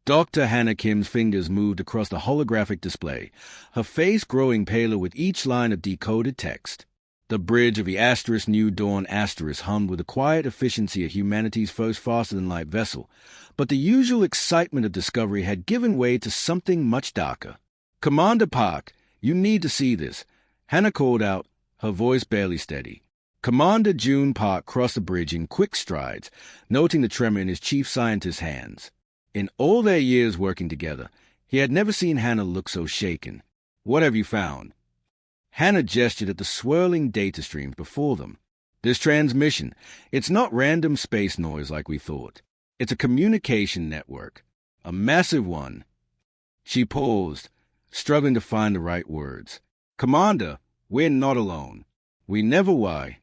Dr. Hannah Kim's fingers moved across the holographic display, her face growing paler with each line of decoded text. The bridge of the New Dawn hummed with the quiet efficiency of humanity's first faster-than-light vessel, but the usual excitement of discovery had given way to something much darker. "Commander Park, you need to see this," Hannah called out, her voice barely steady. Commander June Park crossed the bridge in quick strides, noting the tremor in his chief scientist's hands. In all their years working together, he had never seen Hannah look so shaken. "What have you found?" Hannah gestured at the swirling data streams before them. "This transmission, it's not random space noise like we thought. It's a communication network. A massive one." She paused, struggling to find the right words. "Commander, we're not alone. We never were."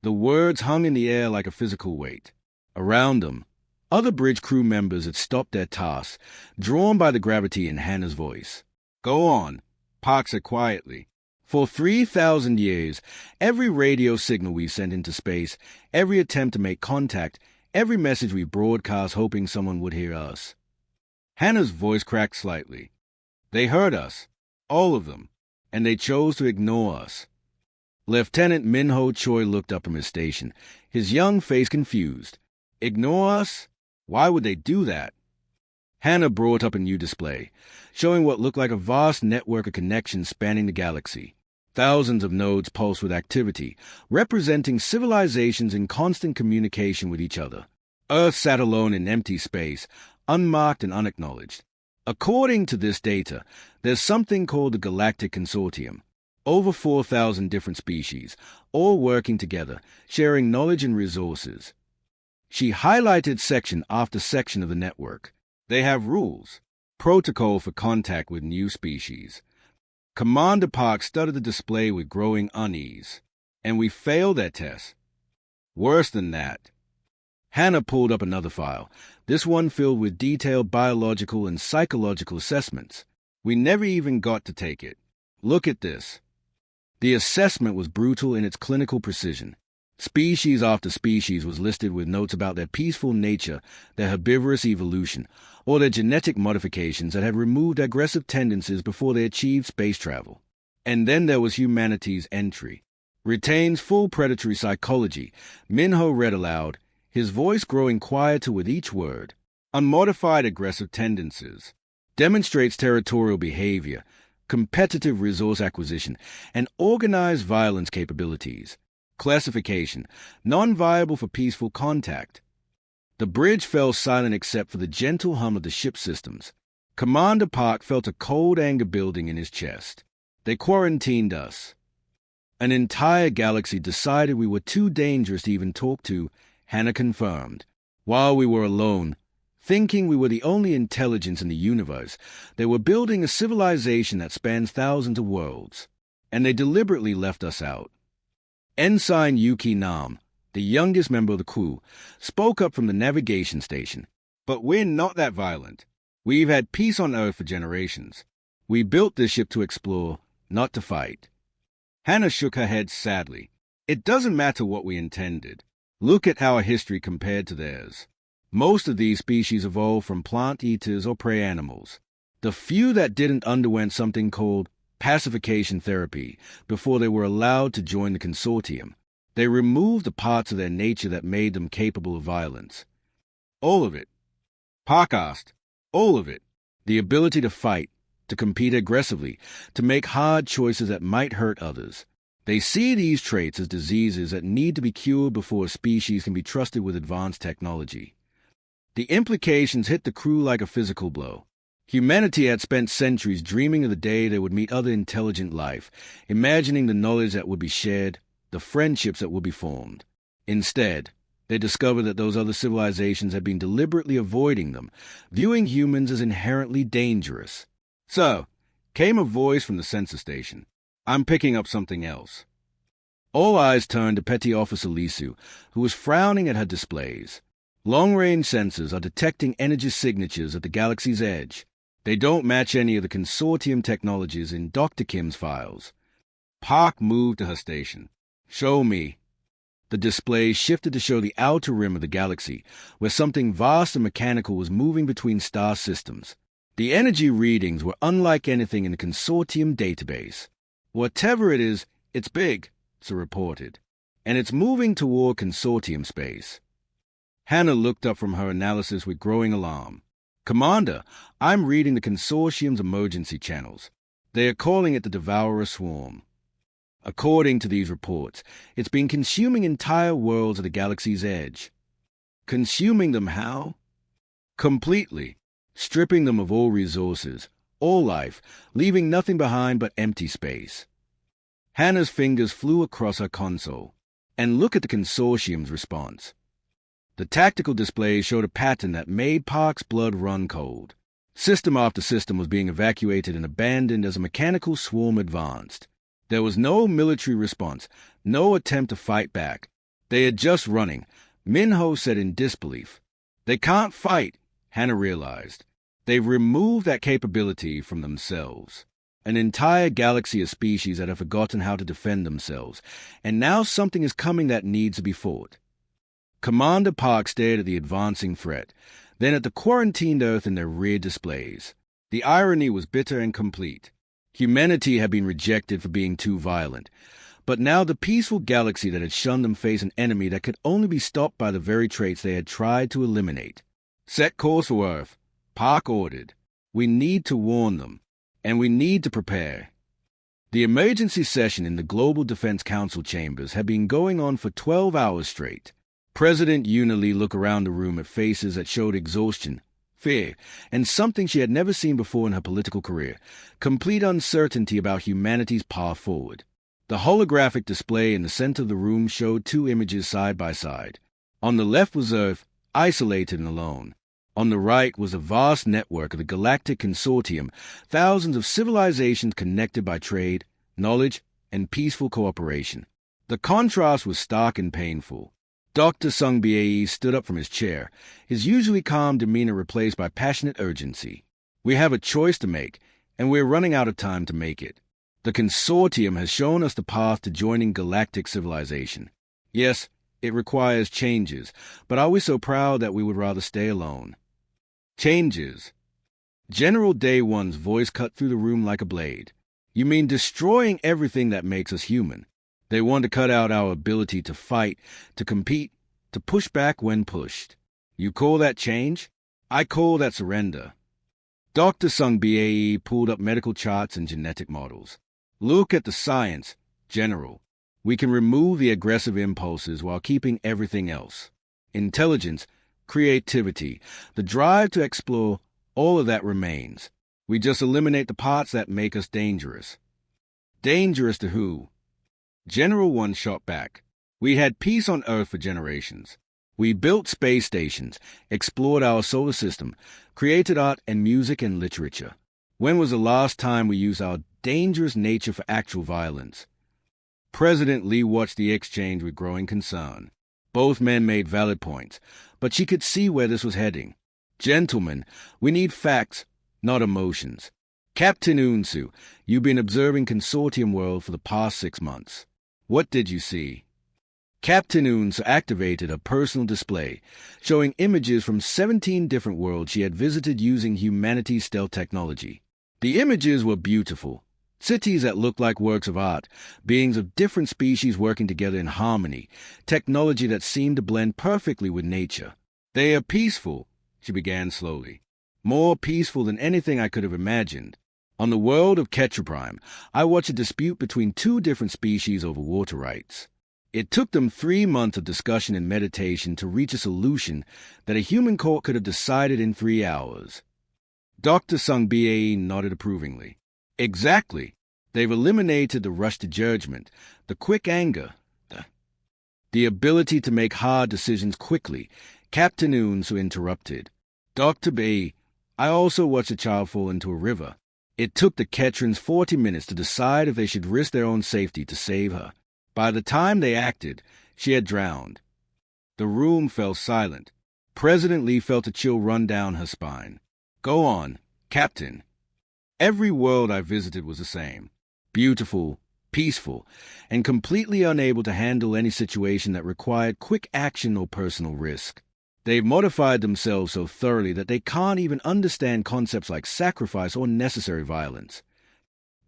The words hung in the air like a physical weight. Around them, other bridge crew members had stopped their tasks, drawn by the gravity in Hannah's voice. "Go on," Park said quietly. "For 3,000 years, every radio signal we sent into space, every attempt to make contact, every message we broadcast hoping someone would hear us." Hannah's voice cracked slightly. "They heard us, all of them, and they chose to ignore us." Lieutenant Minho Choi looked up from his station, his young face confused. "Ignore us? Why would they do that?" Hannah brought up a new display, showing what looked like a vast network of connections spanning the galaxy. Thousands of nodes pulsed with activity, representing civilizations in constant communication with each other. Earth sat alone in empty space, unmarked and unacknowledged. According to this data, there's something called the Galactic Consortium. Over 4,000 different species, all working together, sharing knowledge and resources. She highlighted section after section of the network. They have rules, protocol for contact with new species. Commander Park studied the display with growing unease. "And we failed that test. Worse than that." Hannah pulled up another file, this one filled with detailed biological and psychological assessments. "We never even got to take it. Look at this." The assessment was brutal in its clinical precision. Species after species was listed with notes about their peaceful nature, their herbivorous evolution, or their genetic modifications that had removed aggressive tendencies before they achieved space travel. And then there was humanity's entry. "Retains full predatory psychology," Minho read aloud, his voice growing quieter with each word. "Unmodified aggressive tendencies. Demonstrates territorial behavior, competitive resource acquisition, and organized violence capabilities. Classification, non-viable for peaceful contact." The bridge fell silent except for the gentle hum of the ship systems. Commander Park felt a cold anger building in his chest. "They quarantined us. An entire galaxy decided we were too dangerous to even talk to," Hannah confirmed. "While we were alone, thinking we were the only intelligence in the universe, they were building a civilization that spans thousands of worlds. And they deliberately left us out." Ensign Yuki Nam, the youngest member of the crew, spoke up from the navigation station. "But we're not that violent. We've had peace on Earth for generations. We built this ship to explore, not to fight." Hannah shook her head sadly. "It doesn't matter what we intended. Look at our history compared to theirs. Most of these species evolved from plant eaters or prey animals. The few that didn't underwent something called pacification therapy before they were allowed to join the consortium. They removed the parts of their nature that made them capable of violence." "All of it?" Park asked. "All of it. The ability to fight, to compete aggressively, to make hard choices that might hurt others. They see these traits as diseases that need to be cured before a species can be trusted with advanced technology." The implications hit the crew like a physical blow. Humanity had spent centuries dreaming of the day they would meet other intelligent life, imagining the knowledge that would be shared, the friendships that would be formed. Instead, they discovered that those other civilizations had been deliberately avoiding them, viewing humans as inherently dangerous. "So," came a voice from the sensor station, "I'm picking up something else." All eyes turned to Petty Officer Lisu, who was frowning at her displays. Long-range sensors are detecting energy signatures at the galaxy's edge. They don't match any of the consortium technologies in Dr. Kim's files. Park moved to her station. "Show me." The display shifted to show the outer rim of the galaxy, where something vast and mechanical was moving between star systems. The energy readings were unlike anything in the consortium database. "Whatever it is, it's big," Sir reported, "and it's moving toward consortium space." Hannah looked up from her analysis with growing alarm. "Commander, I'm reading the consortium's emergency channels. They are calling it the Devourer Swarm. According to these reports, it's been consuming entire worlds at the galaxy's edge." "Consuming them how?" "Completely. Stripping them of all resources, all life, leaving nothing behind but empty space." Hannah's fingers flew across her console. "And look at the consortium's response." The tactical display showed a pattern that made Park's blood run cold. System after system was being evacuated and abandoned as a mechanical swarm advanced. There was no military response, no attempt to fight back. They are just running, Minho said in disbelief. "They can't fight," Hannah realized. "They've removed that capability from themselves. An entire galaxy of species that have forgotten how to defend themselves, and now something is coming that needs to be fought." Commander Park stared at the advancing threat, then at the quarantined Earth in their rear displays. The irony was bitter and complete. Humanity had been rejected for being too violent, but now the peaceful galaxy that had shunned them faced an enemy that could only be stopped by the very traits they had tried to eliminate. "Set course for Earth," Park ordered. "We need to warn them, and we need to prepare." The emergency session in the Global Defense Council chambers had been going on for 12 hours straight. President Unili looked around the room at faces that showed exhaustion, fear, and something she had never seen before in her political career, complete uncertainty about humanity's path forward. The holographic display in the center of the room showed two images side by side. On the left was Earth, isolated and alone. On the right was a vast network of the Galactic Consortium, thousands of civilizations connected by trade, knowledge, and peaceful cooperation. The contrast was stark and painful. Dr. Sung Bae stood up from his chair, his usually calm demeanor replaced by passionate urgency. "We have a choice to make, and we're running out of time to make it. The consortium has shown us the path to joining galactic civilization. Yes, it requires changes, but are we so proud that we would rather stay alone?" "Changes?" General Day One's voice cut through the room like a blade. "You mean destroying everything that makes us human? They want to cut out our ability to fight, to compete, to push back when pushed. You call that change? I call that surrender." Dr. Sung Bae pulled up medical charts and genetic models. "Look at the science, General. We can remove the aggressive impulses while keeping everything else. Intelligence, creativity, the drive to explore, all of that remains. We just eliminate the parts that make us dangerous." "Dangerous to who?" General One shot back. "We had peace on Earth for generations. We built space stations, explored our solar system, created art and music and literature. When was the last time we used our dangerous nature for actual violence?" President Lee watched the exchange with growing concern. Both men made valid points, but she could see where this was heading. "Gentlemen, we need facts, not emotions. Captain Unsu, you've been observing Consortium World for the past 6 months. What did you see?" Captain Unsu activated a personal display, showing images from 17 different worlds she had visited using humanity's stealth technology. The images were beautiful. Cities that looked like works of art, beings of different species working together in harmony, technology that seemed to blend perfectly with nature. "They are peaceful," she began slowly. "More peaceful than anything I could have imagined. On the world of Ketraprime, I watched a dispute between 2 different species over water rights. It took them 3 months of discussion and meditation to reach a solution that a human court could have decided in 3 hours. Dr. Sung Bae nodded approvingly. "Exactly. They've eliminated the rush to judgment, the quick anger, the ability to make hard decisions quickly." Captain Unsu interrupted. "Dr. Bae, I also watched a child fall into a river. It took the Ketrans 40 minutes to decide if they should risk their own safety to save her. By the time they acted, she had drowned." The room fell silent. President Lee felt a chill run down her spine. "Go on, Captain." "Every world I visited was the same. Beautiful, peaceful, and completely unable to handle any situation that required quick action or personal risk. They've modified themselves so thoroughly that they can't even understand concepts like sacrifice or necessary violence.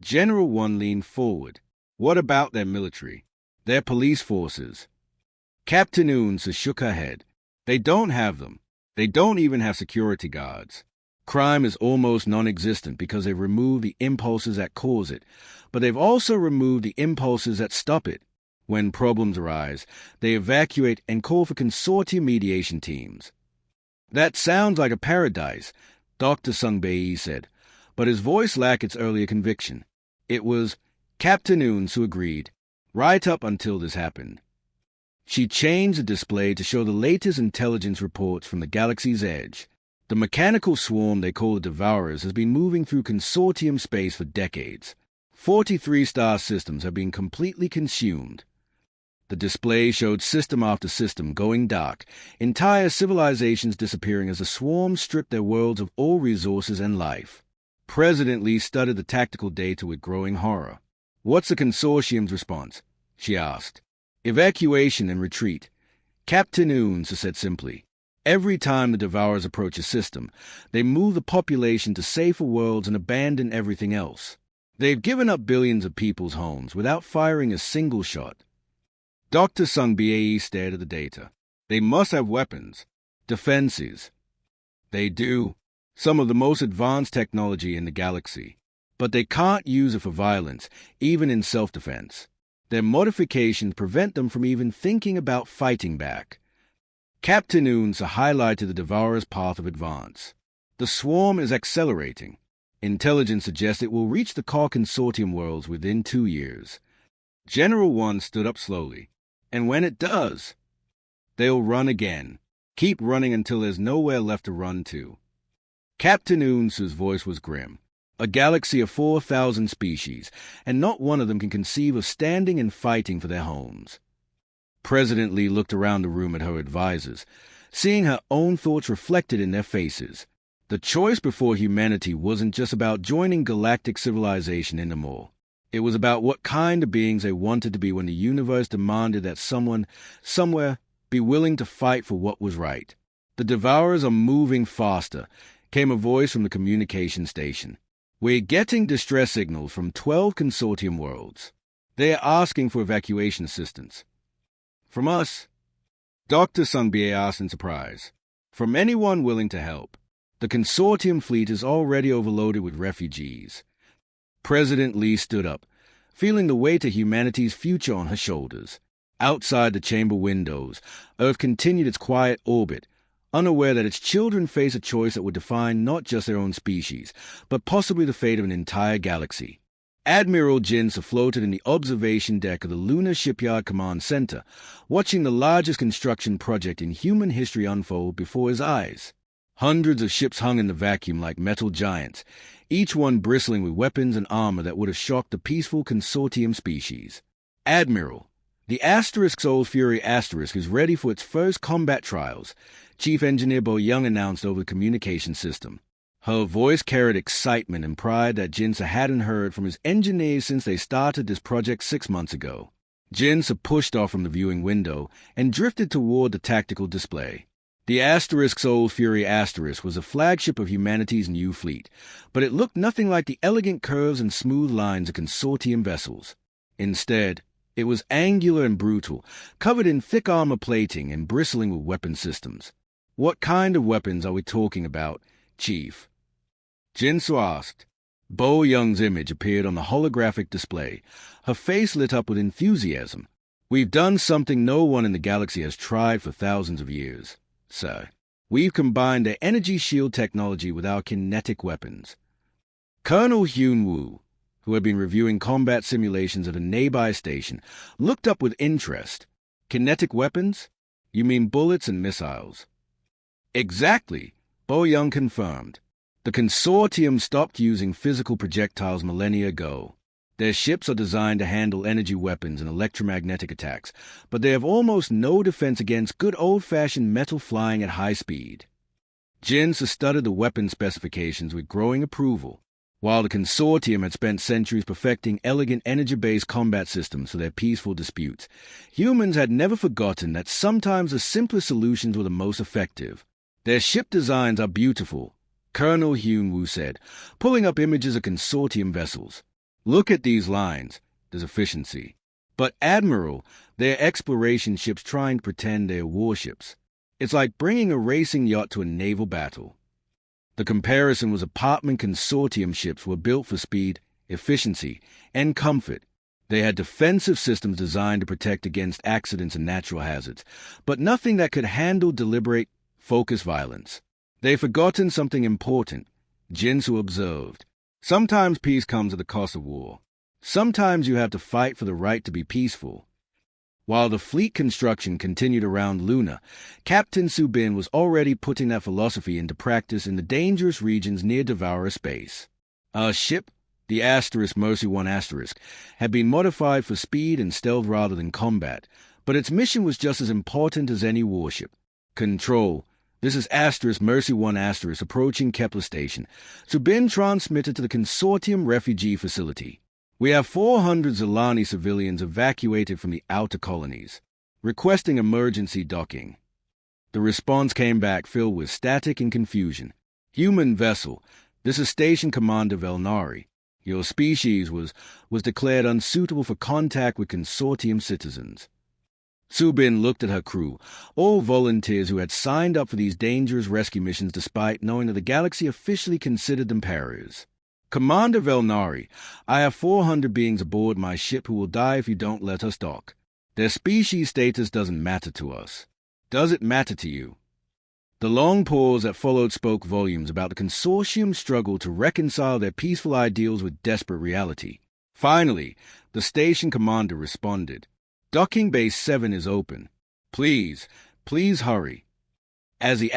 General 1 leaned forward. What about their military? Their police forces? Captain Unsa shook her head. They don't have them. They don't even have security guards. Crime is almost non-existent because they've removed the impulses that cause it, but they've also removed the impulses that stop it. When problems arise, they evacuate and call for consortium mediation teams. That sounds like a paradise, Dr. Sungbei said, but his voice lacked its earlier conviction. It was Captain Unsa who agreed, right up until this happened. She changed the display to show the latest intelligence reports from the galaxy's edge. The mechanical swarm they call the Devourers has been moving through consortium space for decades. 43 star systems have been completely consumed. The display showed system after system going dark, entire civilizations disappearing as the swarm stripped their worlds of all resources and life. President Lee studied the tactical data with growing horror. What's the consortium's response? She asked. Evacuation and retreat. Captain Unsa said simply. Every time the Devourers approach a system, they move the population to safer worlds and abandon everything else. They've given up billions of people's homes without firing a single shot. Dr. Sungbei stared at the data. They must have weapons. Defenses. They do. Some of the most advanced technology in the galaxy. But they can't use it for violence, even in self-defense. Their modifications prevent them from even thinking about fighting back. Captain Unsa highlighted the Devourer's path of advance. The swarm is accelerating. Intelligence suggests it will reach the core consortium worlds within 2 years. General 1 stood up slowly. And when it does, they'll run again. Keep running until there's nowhere left to run to. Captain Unsa's voice was grim. A galaxy of 4,000 species, and not one of them can conceive of standing and fighting for their homes. President Lee looked around the room at her advisors, seeing her own thoughts reflected in their faces. The choice before humanity wasn't just about joining galactic civilization anymore. It was about what kind of beings they wanted to be when the universe demanded that someone, somewhere, be willing to fight for what was right. The Devourers are moving faster, came a voice from the communication station. We're getting distress signals from 12 consortium worlds. They are asking for evacuation assistance. From us? Dr. Sungbei asked in surprise. From anyone willing to help. The consortium fleet is already overloaded with refugees. President Lee stood up, feeling the weight of humanity's future on her shoulders. Outside the chamber windows, Earth continued its quiet orbit, unaware that its children face a choice that would define not just their own species, but possibly the fate of an entire galaxy. Admiral Jinsa floated in the observation deck of the Lunar Shipyard Command Center, watching the largest construction project in human history unfold before his eyes. Hundreds of ships hung in the vacuum like metal giants, each one bristling with weapons and armor that would have shocked the peaceful consortium species. Admiral, the Soul Fury Asterisk is ready for its first combat trials, Chief Engineer Bo Young announced over the communication system. Her voice carried excitement and pride that Jinsa hadn't heard from his engineers since they started this project 6 months ago. Jinsa pushed off from the viewing window and drifted toward the tactical display. The Soul Fury Asterisk was a flagship of humanity's new fleet, but it looked nothing like the elegant curves and smooth lines of consortium vessels. Instead, it was angular and brutal, covered in thick armor plating and bristling with weapon systems. What kind of weapons are we talking about, Chief? Jinsu asked. Bo Young's image appeared on the holographic display, her face lit up with enthusiasm. We've done something no one in the galaxy has tried for thousands of years, sir. We've combined their energy shield technology with our kinetic weapons. Colonel Hyun Woo, who had been reviewing combat simulations at a nearby station, looked up with interest. Kinetic weapons? You mean bullets and missiles? Exactly, Bo Young confirmed. The consortium stopped using physical projectiles millennia ago. Their ships are designed to handle energy weapons and electromagnetic attacks, but they have almost no defense against good old-fashioned metal flying at high speed. Jinsa studied the weapon specifications with growing approval. While the consortium had spent centuries perfecting elegant energy-based combat systems for their peaceful disputes, humans had never forgotten that sometimes the simplest solutions were the most effective. Their ship designs are beautiful, Colonel Hyun-woo said, pulling up images of consortium vessels. Look at these lines. There's efficiency. But Admiral, they're exploration ships trying to pretend they're warships. It's like bringing a racing yacht to a naval battle. The comparison was apartment consortium ships were built for speed, efficiency, and comfort. They had defensive systems designed to protect against accidents and natural hazards, but nothing that could handle deliberate, focused violence. They've forgotten something important, Jinsu observed. Sometimes peace comes at the cost of war. Sometimes you have to fight for the right to be peaceful. While the fleet construction continued around Luna, Captain Subin was already putting that philosophy into practice in the dangerous regions near Devourer space. Our ship, the Mercy 1 Asterisk, had been modified for speed and stealth rather than combat, but its mission was just as important as any warship. Control. This is Mercy 1 Asterisk approaching Kepler Station. Subin transmitted to the Consortium Refugee Facility. We have 400 Zilani civilians evacuated from the outer colonies, requesting emergency docking. The response came back filled with static and confusion. Human vessel, this is Station Commander Velnari. Your species was declared unsuitable for contact with consortium citizens. Subin looked at her crew, all volunteers who had signed up for these dangerous rescue missions despite knowing that the galaxy officially considered them pariahs. Commander Velnari, I have 400 beings aboard my ship who will die if you don't let us dock. Their species status doesn't matter to us. Does it matter to you? The long pause that followed spoke volumes about the consortium's struggle to reconcile their peaceful ideals with desperate reality. Finally, the station commander responded. Docking Bay 7 is open. Please hurry. As the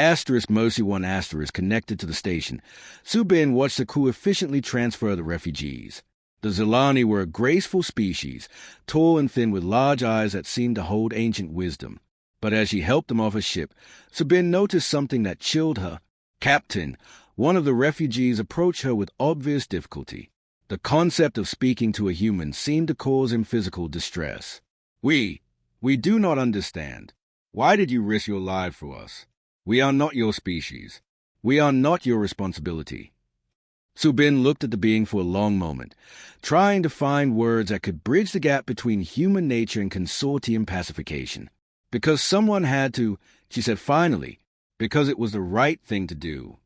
Mercy 1 Asterisk connected to the station, Subin watched the crew efficiently transfer the refugees. The Zilani were a graceful species, tall and thin with large eyes that seemed to hold ancient wisdom. But as she helped them off a ship, Subin noticed something that chilled her. Captain, one of the refugees approached her with obvious difficulty. The concept of speaking to a human seemed to cause him physical distress. We do not understand. Why did you risk your life for us? We are not your species. We are not your responsibility. Subin looked at the being for a long moment, trying to find words that could bridge the gap between human nature and consortium pacification. Because someone had to, she said finally, because it was the right thing to do.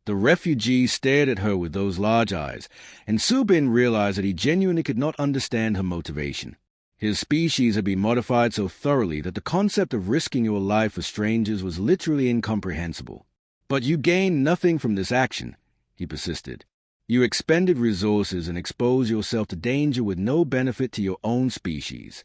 The refugee stared at her with those large eyes, and Subin realized that he genuinely could not understand her motivation. His species had been modified so thoroughly that the concept of risking your life for strangers was literally incomprehensible. But you gained nothing from this action, he persisted. You expended resources and exposed yourself to danger with no benefit to your own species.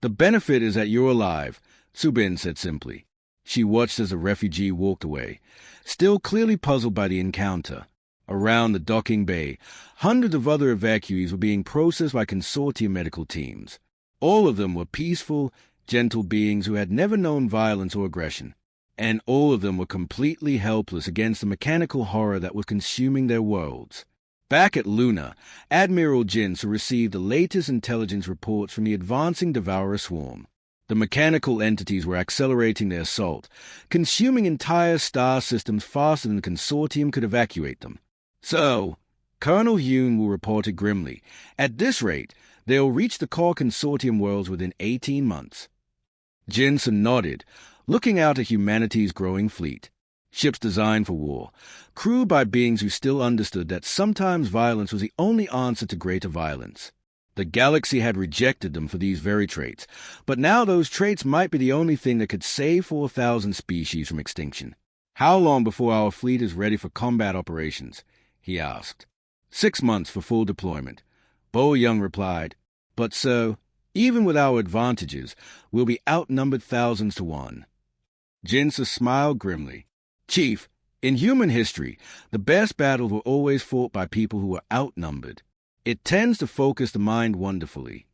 The benefit is that you're alive, Subin said simply. She watched as the refugee walked away, still clearly puzzled by the encounter. Around the docking bay, hundreds of other evacuees were being processed by consortium medical teams. All of them were peaceful, gentle beings who had never known violence or aggression, and all of them were completely helpless against the mechanical horror that was consuming their worlds. Back at Luna, Admiral Jinsu received the latest intelligence reports from the advancing Devourer swarm. The mechanical entities were accelerating their assault, consuming entire star systems faster than the consortium could evacuate them. So, Colonel Hyun-woo reported grimly, at this rate, they'll reach the core consortium worlds within 18 months. Jinsu nodded, looking out at humanity's growing fleet. Ships designed for war, crewed by beings who still understood that sometimes violence was the only answer to greater violence. The galaxy had rejected them for these very traits, but now those traits might be the only thing that could save 4,000 species from extinction. How long before our fleet is ready for combat operations? He asked. 6 months for full deployment. Bo Young replied, but so, even with our advantages, we'll be outnumbered thousands to one. Jinsu smiled grimly. Chief, in human history, the best battles were always fought by people who were outnumbered. It tends to focus the mind wonderfully.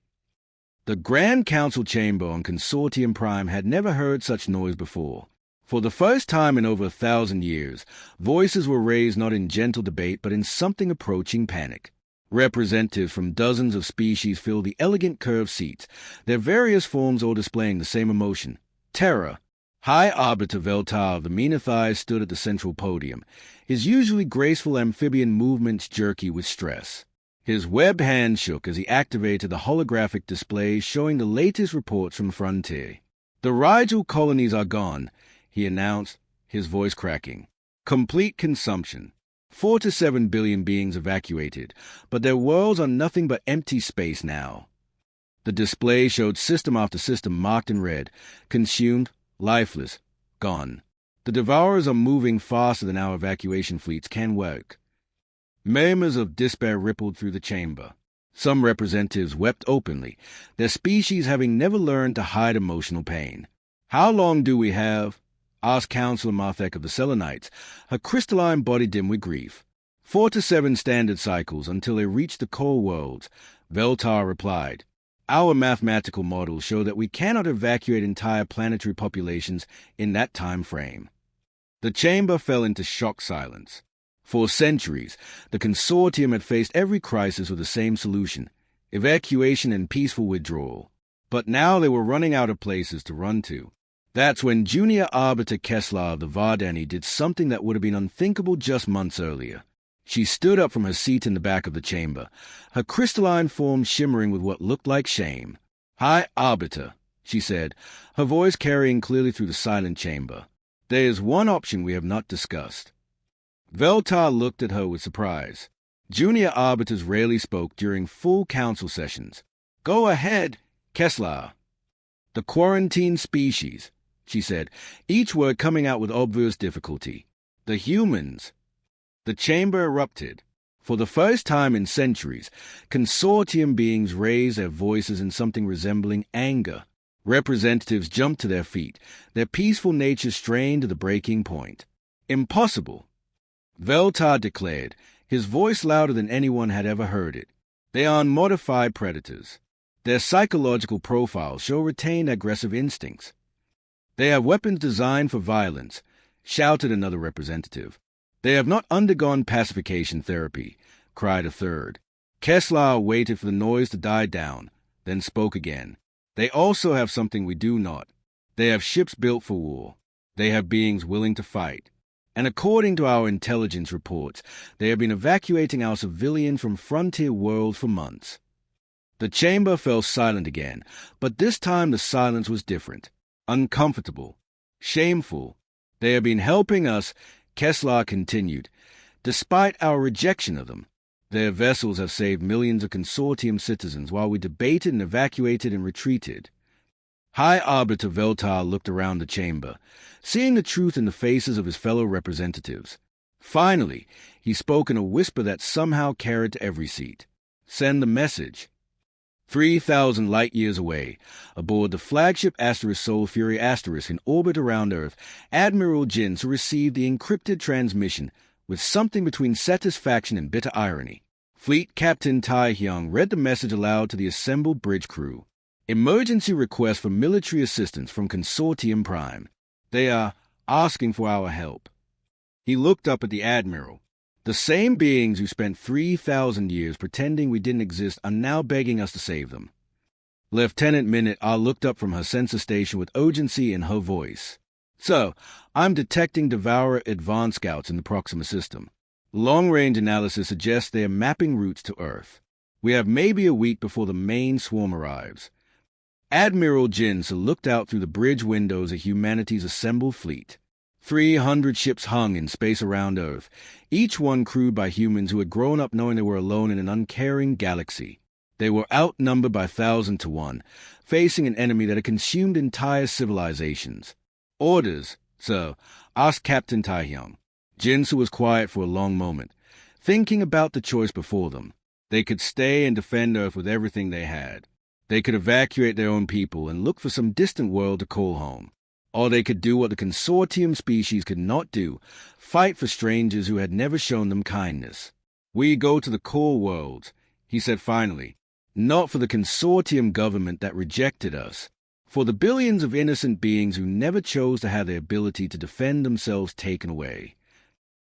The Grand Council chamber on Consortium Prime had never heard such noise before. For the first time in over 1,000 years, voices were raised not in gentle debate but in something approaching panic. Representatives from dozens of species filled the elegant curved seats, their various forms all displaying the same emotion, terror. High Arbiter Veltar of the Menethai stood at the central podium, his usually graceful amphibian movements jerky with stress. His webbed hand shook as he activated the holographic display showing the latest reports from the frontier. "The Rigel colonies are gone," he announced, his voice cracking. "Complete consumption. 4 to 7 billion beings evacuated, but their worlds are nothing but empty space now." The display showed system after system marked in red, consumed, lifeless, gone. "The Devourers are moving faster than our evacuation fleets can work." Murmurs of despair rippled through the chamber. Some representatives wept openly, their species having never learned to hide emotional pain. "How long do we have?" asked Councillor Marthek of the Selenites, her crystalline body dim with grief. 4 to 7 standard cycles until they reach the core worlds, Veltar replied. "Our mathematical models show that we cannot evacuate entire planetary populations in that time frame." The chamber fell into shocked silence. For centuries, the consortium had faced every crisis with the same solution: evacuation and peaceful withdrawal. But now they were running out of places to run to. That's when Junior Arbiter Kessler of the Vardani did something that would have been unthinkable just months earlier. She stood up from her seat in the back of the chamber, her crystalline form shimmering with what looked like shame. "High Arbiter," she said, her voice carrying clearly through the silent chamber. "There is one option we have not discussed." Veltar looked at her with surprise. Junior Arbiters rarely spoke during full council sessions. "Go ahead, Kessler." "The quarantine species," she said, each word coming out with obvious difficulty. "The humans." The chamber erupted. For the first time in centuries, consortium beings raised their voices in something resembling anger. Representatives jumped to their feet, their peaceful nature strained to the breaking point. "Impossible," Veltar declared, his voice louder than anyone had ever heard it. "They are unmodified predators. Their psychological profiles show retained aggressive instincts." "They have weapons designed for violence," shouted another representative. "They have not undergone pacification therapy," cried a third. Kessler waited for the noise to die down, then spoke again. "They also have something we do not. They have ships built for war. They have beings willing to fight. And according to our intelligence reports, they have been evacuating our civilians from frontier worlds for months." The chamber fell silent again, but this time the silence was different. Uncomfortable. Shameful. "They have been helping us," Kessler continued, "despite our rejection of them. Their vessels have saved millions of consortium citizens while we debated and evacuated and retreated." High Arbiter Veltar looked around the chamber, seeing the truth in the faces of his fellow representatives. Finally, he spoke in a whisper that somehow carried to every seat. "Send the message." 3,000 light-years away, aboard the flagship Soul Fury in orbit around Earth, Admiral Jins received the encrypted transmission with something between satisfaction and bitter irony. Fleet Captain Tai Hyung read the message aloud to the assembled bridge crew. "Emergency request for military assistance from Consortium Prime. They are asking for our help." He looked up at the Admiral. "The same beings who spent 3,000 years pretending we didn't exist are now begging us to save them." Lieutenant Minute looked up from her sensor station with urgency in her voice. "So, I'm detecting Devourer advanced scouts in the Proxima system. Long-range analysis suggests they are mapping routes to Earth. We have maybe a week before the main swarm arrives." Admiral Jins looked out through the bridge windows at humanity's assembled fleet. 300 ships hung in space around Earth, each one crewed by humans who had grown up knowing they were alone in an uncaring galaxy. They were outnumbered by 1,000 to 1, facing an enemy that had consumed entire civilizations. "Orders, sir," asked Captain Taehyung. Jinsu was quiet for a long moment, thinking about the choice before them. They could stay and defend Earth with everything they had. They could evacuate their own people and look for some distant world to call home. Or they could do what the consortium species could not do, fight for strangers who had never shown them kindness. "We go to the core worlds," he said finally, "not for the consortium government that rejected us." For the billions of innocent beings who never chose to have their ability to defend themselves taken away.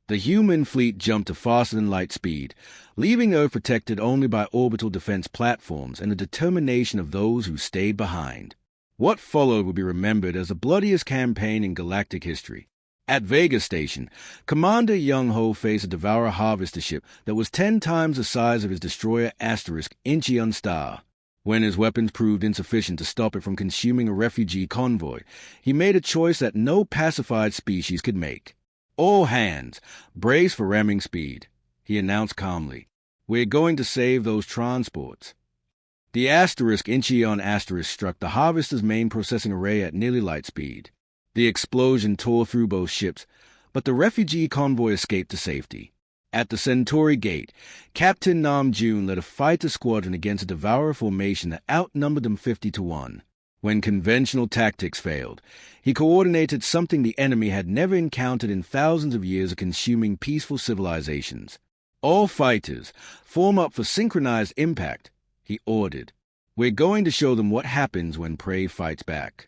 The human fleet jumped to faster-than-light speed, leaving Earth protected only by orbital defense platforms and the determination of those who stayed behind. What followed will be remembered as the bloodiest campaign in galactic history. At Vega Station, Commander Young-Ho faced a Devourer harvester ship that was 10 times the size of his destroyer Incheon Star. When his weapons proved insufficient to stop it from consuming a refugee convoy, he made a choice that no pacified species could make. "All hands, brace for ramming speed," he announced calmly. "We're going to save those transports." The Incheon struck the Harvester's main processing array at nearly light speed. The explosion tore through both ships, but the refugee convoy escaped to safety. At the Centauri Gate, Captain Nam-June led a fighter squadron against a Devourer formation that outnumbered them 50-1. When conventional tactics failed, he coordinated something the enemy had never encountered in thousands of years of consuming peaceful civilizations. "All fighters, form up for synchronized impact," he ordered. "We're going to show them what happens when prey fights back."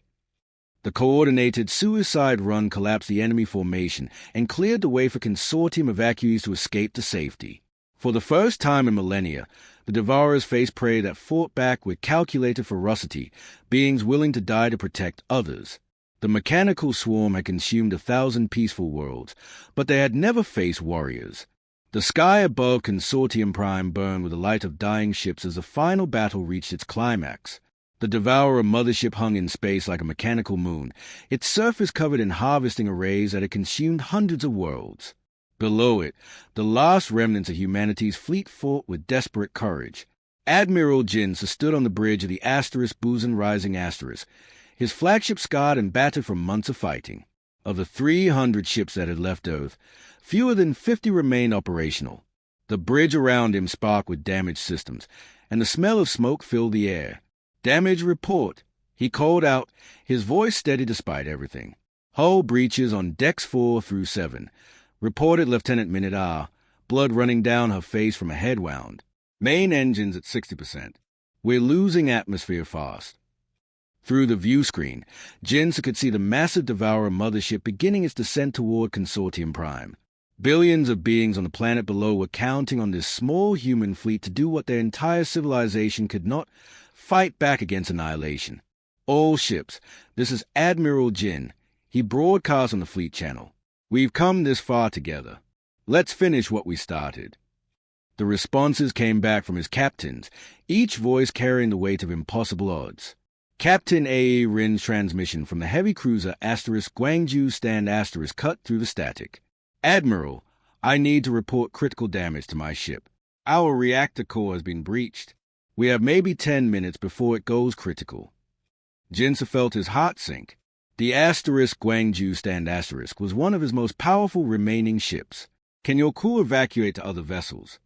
The coordinated suicide run collapsed the enemy formation and cleared the way for consortium evacuees to escape to safety. For the first time in millennia, the Devourers faced prey that fought back with calculated ferocity, beings willing to die to protect others. The mechanical swarm had consumed 1,000 peaceful worlds, but they had never faced warriors. The sky above Consortium Prime burned with the light of dying ships as the final battle reached its climax. The Devourer mothership hung in space like a mechanical moon, its surface covered in harvesting arrays that had consumed hundreds of worlds. Below it, the last remnants of humanity's fleet fought with desperate courage. Admiral Jinsa stood on the bridge of the Busan Rising Asterisk, his flagship scarred and battered from months of fighting. Of the 300 ships that had left Earth, fewer than 50 remained operational. The bridge around him sparkled with damaged systems, and the smell of smoke filled the air. "Damage report," he called out, his voice steady despite everything. "Hull breaches on decks 4 through 7. Reported Lieutenant Minute R, blood running down her face from a head wound. Main engines at 60%. We're losing atmosphere fast." Through the view screen, Jinsa could see the massive Devourer mothership beginning its descent toward Consortium Prime. Billions of beings on the planet below were counting on this small human fleet to do what their entire civilization could not: fight back against annihilation. "All ships, this is Admiral Jin." He broadcast on the fleet channel. "We've come this far together. Let's finish what we started." The responses came back from his captains, each voice carrying the weight of impossible odds. Captain A.E. Rin's transmission from the heavy cruiser Gwangju Stand cut through the static. "Admiral, I need to report critical damage to my ship. Our reactor core has been breached. We have maybe 10 minutes before it goes critical." Jinsa felt his heart sink. The Gwangju Stand was one of his most powerful remaining ships. "Can your crew evacuate to other vessels?"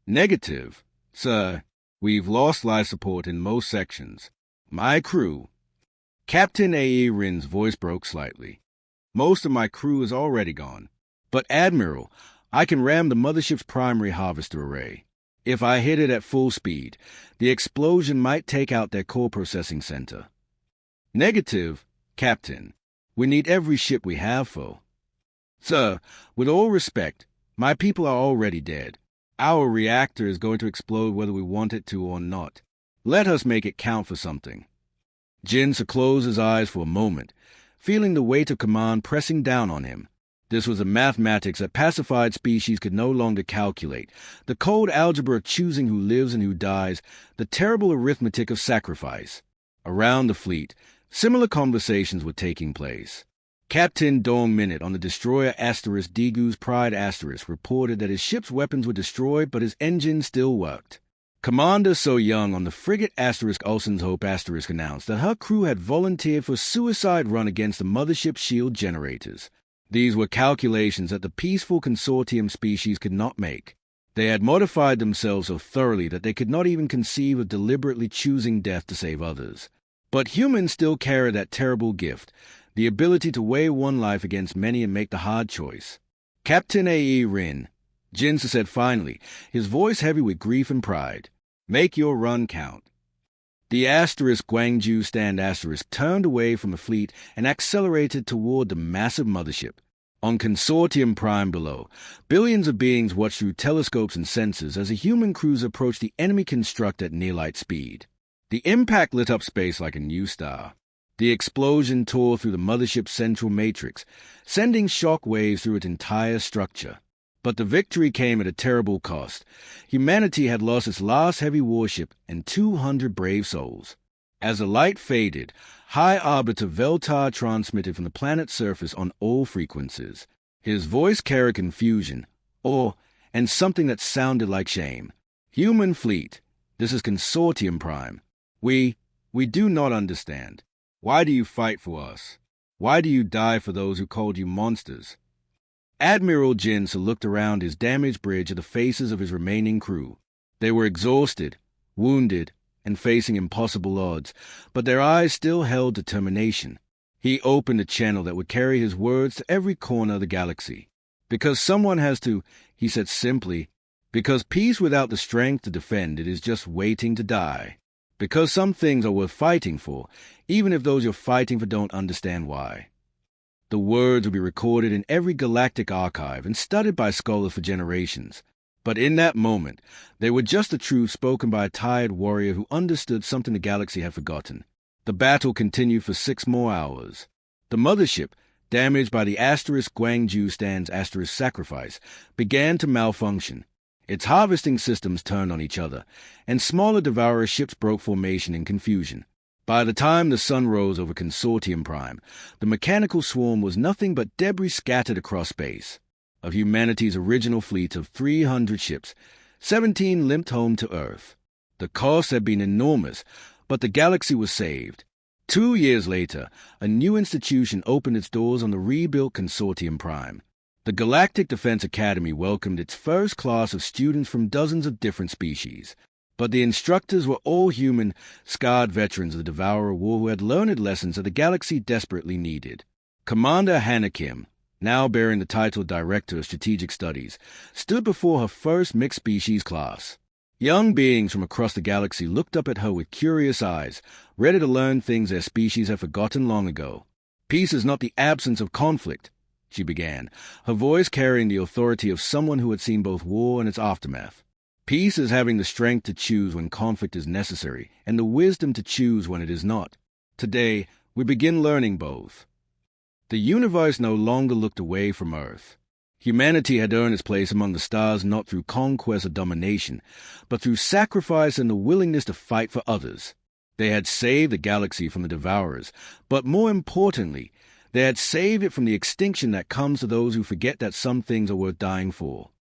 "Negative, sir. We've lost life support in most sections. My crew..." Captain A.E. Rin's voice broke slightly. "Most of my crew is already gone. But, Admiral, I can ram the mothership's primary harvester array. If I hit it at full speed, the explosion might take out their core processing center." "Negative, Captain. We need every ship we have, foe." "Sir, with all respect, my people are already dead. Our reactor is going to explode whether we want it to or not. Let us make it count for something." Jinsa closed his eyes for a moment, feeling the weight of command pressing down on him. This was the mathematics that pacified species could no longer calculate, the cold algebra of choosing who lives and who dies, the terrible arithmetic of sacrifice. Around the fleet, similar conversations were taking place. Captain Dong Minute on the destroyer Degu's Pride reported that his ship's weapons were destroyed but his engines still worked. Commander So Young on the frigate Ulsan's Hope announced that her crew had volunteered for a suicide run against the mothership's shield generators. These were calculations that the peaceful consortium species could not make. They had modified themselves so thoroughly that they could not even conceive of deliberately choosing death to save others. But humans still carry that terrible gift, the ability to weigh one life against many and make the hard choice. "Captain A.E. Rin," Jinsa said finally, his voice heavy with grief and pride, "make your run count." The asterisk Guangzhou stand asterisk turned away from the fleet and accelerated toward the massive mothership. On Consortium Prime below, billions of beings watched through telescopes and sensors as a human cruiser approached the enemy construct at near-light speed. The impact lit up space like a new star. The explosion tore through the mothership's central matrix, sending shock waves through its entire structure. But the victory came at a terrible cost. Humanity had lost its last heavy warship and 200 brave souls. As the light faded, High Arbiter Veltar transmitted from the planet's surface on all frequencies. His voice carried confusion, awe, and something that sounded like shame. Human fleet, this is Consortium Prime. We do not understand. Why do you fight for us? Why do you die for those who called you monsters? Admiral Jinsa looked around his damaged bridge at the faces of his remaining crew. They were exhausted, wounded, and facing impossible odds, but their eyes still held determination. He opened a channel that would carry his words to every corner of the galaxy. Because someone has to, he said simply, because peace without the strength to defend it is just waiting to die. Because some things are worth fighting for, even if those you're fighting for don't understand why. The words would be recorded in every galactic archive and studied by scholars for generations. But in that moment, they were just the truth spoken by a tired warrior who understood something the galaxy had forgotten. The battle continued for 6 more hours. The mothership, damaged by the asterisk Guangzhou stand's asterisk sacrifice, began to malfunction. Its harvesting systems turned on each other, and smaller devourer ships broke formation in confusion. By the time the sun rose over Consortium Prime, the mechanical swarm was nothing but debris scattered across space. Of humanity's original fleet of 300 ships, 17 limped home to Earth. The cost had been enormous, but the galaxy was saved. 2 years later, a new institution opened its doors on the rebuilt Consortium Prime. The Galactic Defense Academy welcomed its first class of students from dozens of different species. But the instructors were all human, scarred veterans of the Devourer War who had learned lessons that the galaxy desperately needed. Commander Hannah Kim, now bearing the title Director of Strategic Studies, stood before her first mixed-species class. Young beings from across the galaxy looked up at her with curious eyes, ready to learn things their species had forgotten long ago. Peace is not the absence of conflict, she began, her voice carrying the authority of someone who had seen both war and its aftermath. Peace is having the strength to choose when conflict is necessary, and the wisdom to choose when it is not. Today, we begin learning both. The universe no longer looked away from Earth. Humanity had earned its place among the stars not through conquest or domination, but through sacrifice and the willingness to fight for others. They had saved the galaxy from the devourers, but more importantly, they had saved it from the extinction that comes to those who forget that some things are worth dying for.